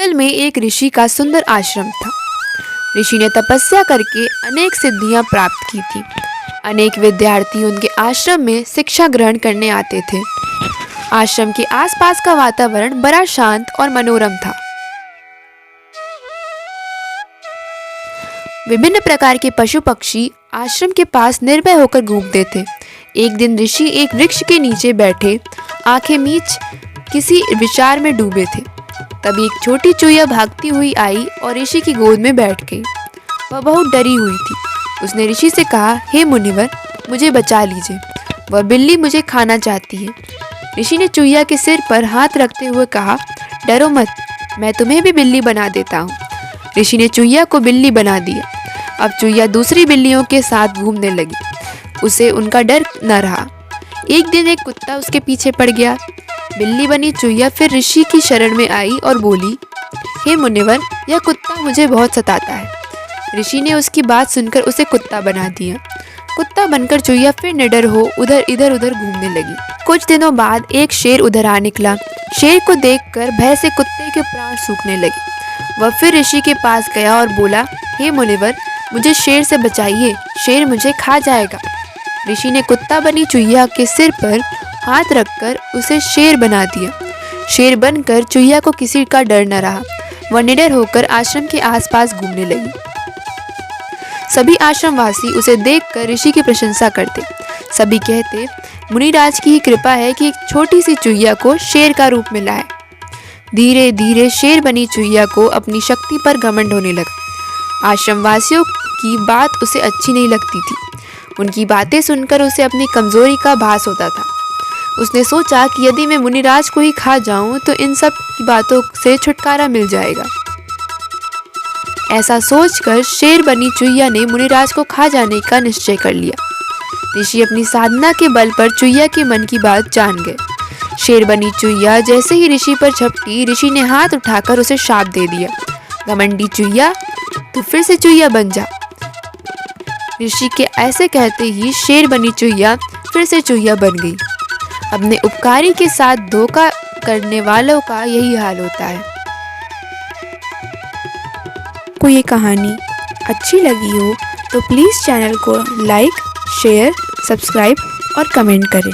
जंगल में एक ऋषि का सुंदर आश्रम था। ऋषि ने तपस्या करके अनेक सिद्धियां प्राप्त की थी। अनेक विद्यार्थी उनके आश्रम में शिक्षा ग्रहण करने आते थे। आश्रम के आसपास का वातावरण बड़ा शांत और मनोरम था। विभिन्न प्रकार के पशु पक्षी आश्रम के पास निर्भय होकर घूमते थे। एक दिन ऋषि एक वृक्ष के नीचे बैठे आंखें मीच किसी विचार में डूबे थे। तभी एक छोटी चूहिया भागती हुई आई और ऋषि की गोद में बैठ गई। वह बहुत डरी हुई थी। उसने ऋषि से कहा, हे मुनिवर, मुझे बचा लीजिए, वह बिल्ली मुझे खाना चाहती है। ऋषि ने चूहिया के सिर पर हाथ रखते हुए कहा, डरो मत, मैं तुम्हें भी बिल्ली बना देता हूँ। ऋषि ने चूहिया को बिल्ली बना दिया। अब चूहिया दूसरी बिल्लियों के साथ घूमने लगी। उसे उनका डर न रहा। एक दिन एक कुत्ता उसके पीछे पड़ गया। बिल्ली बनी चूहिया फिर ऋषि की शरण में आई और बोली, हे मुनिवर, यह कुत्ता मुझे बहुत सताता है। ऋषि ने उसकी बात सुनकर उसे कुत्ता बना दिया। कुत्ता बनकर चूहिया फिर निडर हो इधर उधर घूमने लगी। कुछ दिनों बाद एक शेर उधर आ निकला। शेर को देखकर भय से कुत्ते के प्राण सूखने लगे। वह फिर ऋषि के पास गया और बोला, हे मुनिवर, मुझे शेर से बचाइए, शेर मुझे खा जाएगा। ऋषि ने कुत्ता बनी चूहिया के सिर पर हाथ रखकर उसे शेर बना दिया। शेर बनकर चूहिया को किसी का डर न रहा। वह निडर होकर आश्रम के आसपास घूमने लगी। सभी आश्रमवासी उसे देखकर ऋषि की प्रशंसा करते। सभी कहते, मुनिराज की ही कृपा है कि एक छोटी सी चूहिया को शेर का रूप मिला है। धीरे धीरे शेर बनी चूहिया को अपनी शक्ति पर घमंड होने लगा। आश्रमवासियों की बात उसे अच्छी नहीं लगती थी। उनकी बातें सुनकर उसे अपनी कमजोरी का भास होता था। उसने सोचा कि यदि मैं मुनिराज को ही खा जाऊं तो इन सब की बातों से छुटकारा मिल जाएगा। ऐसा सोचकर शेर बनी चूहिया ने मुनिराज को खा जाने का निश्चय कर लिया। ऋषि अपनी साधना के बल पर चूहिया के मन की बात जान गए। शेर बनी चूहिया जैसे ही ऋषि पर झपटी, ऋषि ने हाथ उठाकर उसे शाप दे दिया, घमंडी चूहिया, तू फिर से चूहिया बन जा। ऋषि के ऐसे कहते ही शेर बनी चूहिया फिर से चूहिया बन गई। अपने उपकारी के साथ धोखा करने वालों का यही हाल होता है। को ये कहानी अच्छी लगी हो तो प्लीज़ चैनल को लाइक, शेयर, सब्सक्राइब और कमेंट करें।